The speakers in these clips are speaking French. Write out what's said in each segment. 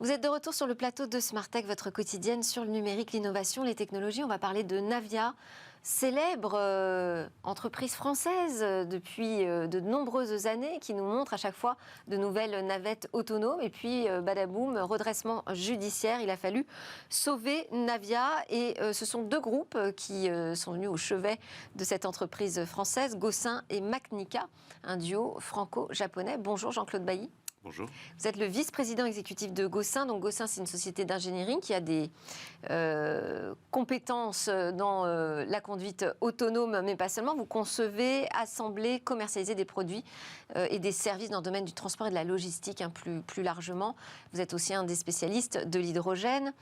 Vous êtes de retour sur le plateau de Smartech, votre quotidienne sur le numérique, l'innovation, les technologies. On va parler de Navia, célèbre entreprise française depuis de nombreuses années, qui nous montre à chaque fois de nouvelles navettes autonomes. Et puis, badaboum, redressement judiciaire. Il a fallu sauver Navia. Et ce sont deux groupes qui sont venus au chevet de cette entreprise française, Gossin et Macnica, un duo franco-japonais. Bonjour Jean-Claude Bailly. Bonjour. Vous êtes le vice-président exécutif de Gossin. Donc Gossin, c'est une société d'ingénierie qui a des compétences dans la conduite autonome, mais pas seulement. Vous concevez, assemblez, commercialisez des produits et des services dans le domaine du transport et de la logistique, plus largement. Vous êtes aussi un des spécialistes de l'hydrogène.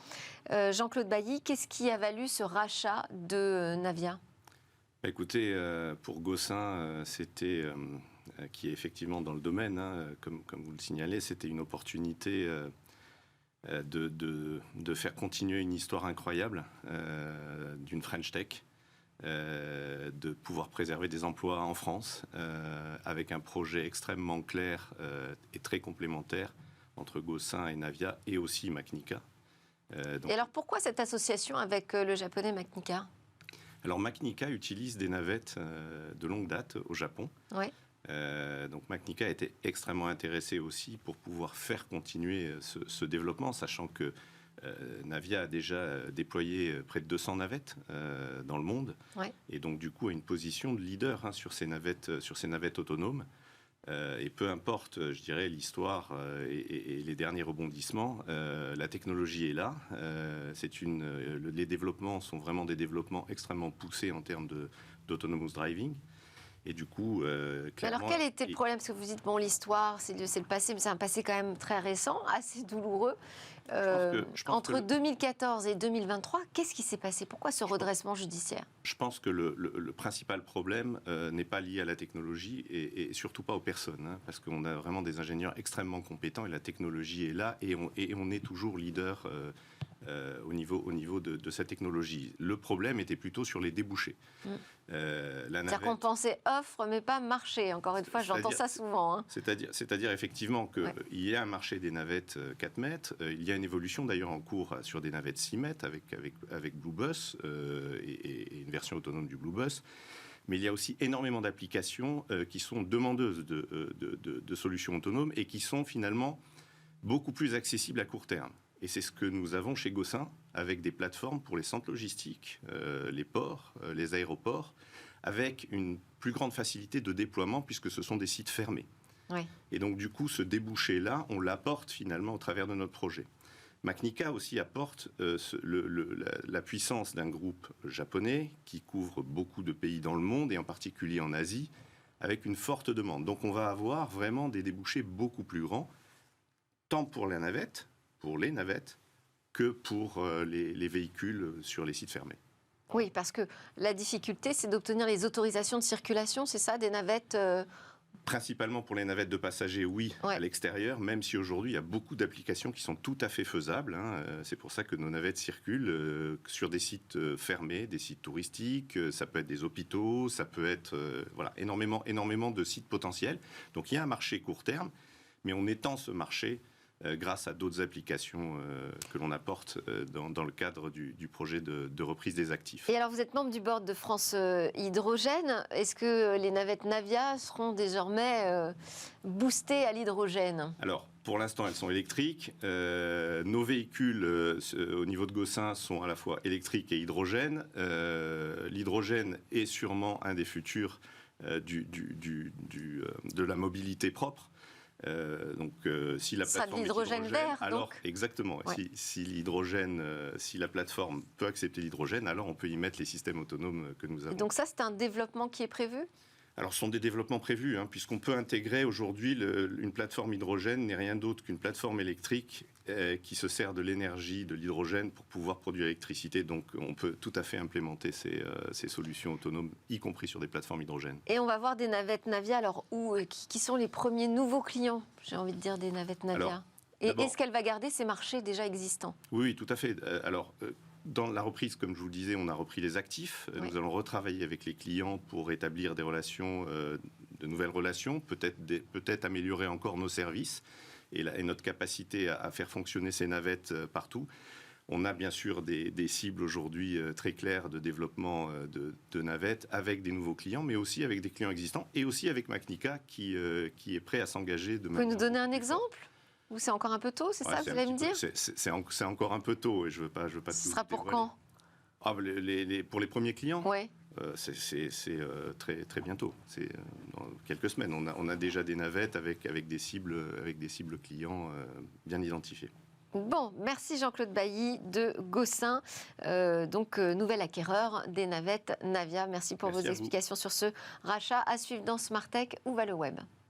Jean-Claude Bailly, qu'est-ce qui a valu ce rachat de Navia ? Écoutez, pour Gossin, c'était... qui est effectivement dans le domaine, comme vous le signalez, c'était une opportunité de faire continuer une histoire incroyable d'une French Tech, de pouvoir préserver des emplois en France, avec un projet extrêmement clair et très complémentaire entre Gossin et Navia, et aussi Macnica. Et alors pourquoi cette association avec le japonais Macnica ? Alors Macnica utilise des navettes de longue date au Japon. Oui. Donc Macnica était extrêmement intéressé aussi pour pouvoir faire continuer ce développement, sachant que Navia a déjà déployé près de 200 navettes dans le monde, ouais. Et donc du coup a une position de leader sur ces navettes autonomes. Et peu importe, je dirais, l'histoire et les derniers rebondissements, la technologie est là. Les développements sont vraiment des développements extrêmement poussés en termes d'autonomous driving. Et du coup, clairement... Alors, quel était le problème ? Parce que vous dites, bon, l'histoire, c'est le passé, mais c'est un passé quand même très récent, assez douloureux. Entre 2014 et 2023, qu'est-ce qui s'est passé ? Pourquoi ce redressement judiciaire ? Je pense que le principal problème n'est pas lié à la technologie et surtout pas aux personnes, parce qu'on a vraiment des ingénieurs extrêmement compétents et la technologie est là et on est toujours leader au niveau de cette technologie. Le problème était plutôt sur les débouchés. C'est-à-dire qu'on pensait offre, mais pas marché. Encore une fois, j'entends ça souvent. Hein. C'est-à-dire effectivement qu'il y a un marché des navettes 4 mètres. Il y a une évolution d'ailleurs en cours sur des navettes 6 mètres avec Bluebus et une version autonome du Bluebus. Mais il y a aussi énormément d'applications qui sont demandeuses de solutions autonomes et qui sont finalement beaucoup plus accessibles à court terme. Et c'est ce que nous avons chez Gossin, avec des plateformes pour les centres logistiques, les ports, les aéroports, avec une plus grande facilité de déploiement, puisque ce sont des sites fermés. Oui. Et donc, du coup, ce débouché-là, on l'apporte finalement au travers de notre projet. Macnica aussi apporte la puissance d'un groupe japonais qui couvre beaucoup de pays dans le monde, et en particulier en Asie, avec une forte demande. Donc, on va avoir vraiment des débouchés beaucoup plus grands, tant pour les navettes, que pour les véhicules sur les sites fermés. Oui, parce que la difficulté, c'est d'obtenir les autorisations de circulation, c'est ça, des navettes Principalement pour les navettes de passagers, oui, à l'extérieur, même si aujourd'hui, il y a beaucoup d'applications qui sont tout à fait faisables. C'est pour ça que nos navettes circulent sur des sites fermés, des sites touristiques, ça peut être des hôpitaux, ça peut être énormément de sites potentiels. Donc il y a un marché court terme, mais on étend ce marché grâce à d'autres applications que l'on apporte dans le cadre du projet de reprise des actifs. Et alors, vous êtes membre du board de France Hydrogène. Est-ce que les navettes Navia seront désormais boostées à l'hydrogène ? Alors, pour l'instant, elles sont électriques. Nos véhicules, au niveau de Gossin, sont à la fois électriques et hydrogène. L'hydrogène est sûrement un des futurs de la mobilité propre. Si la plateforme de l'hydrogène vert, alors donc. Exactement. Ouais. Si la plateforme peut accepter l'hydrogène, alors on peut y mettre les systèmes autonomes que nous avons. Et donc ça, c'est un développement qui est prévu ? Alors, ce sont des développements prévus, puisqu'on peut intégrer aujourd'hui une plateforme hydrogène n'est rien d'autre qu'une plateforme électrique qui se sert de l'énergie de l'hydrogène pour pouvoir produire l'électricité. Donc, on peut tout à fait implémenter ces solutions autonomes, y compris sur des plateformes hydrogène. Et on va voir des navettes Navia. Alors, qui sont les premiers nouveaux clients, j'ai envie de dire, des navettes Navia ? Et est-ce qu'elle va garder ces marchés déjà existants ? Oui, tout à fait. Dans la reprise, comme je vous le disais, on a repris les actifs. Oui. Nous allons retravailler avec les clients pour établir des relations, de nouvelles relations, peut-être améliorer encore nos services. et notre capacité à faire fonctionner ces navettes partout. On a bien sûr des cibles aujourd'hui très claires de développement de navettes avec des nouveaux clients, mais aussi avec des clients existants et aussi avec Macnica qui est prêt à s'engager de manière... Vous pouvez nous donner un exemple ? Ou c'est encore un peu tôt, c'est ça, vous allez me dire ? C'est encore un peu tôt et je veux pas Ce sera pour quand ? Pour les premiers clients, ouais. C'est très bientôt. C'est dans quelques semaines. On a déjà des navettes avec des cibles clients bien identifiées. Bon, merci Jean-Claude Bailly de Gossin, nouvel acquéreur des navettes Navia. Merci pour vos explications sur ce rachat. À suivre dans Smart Tech ou va le web.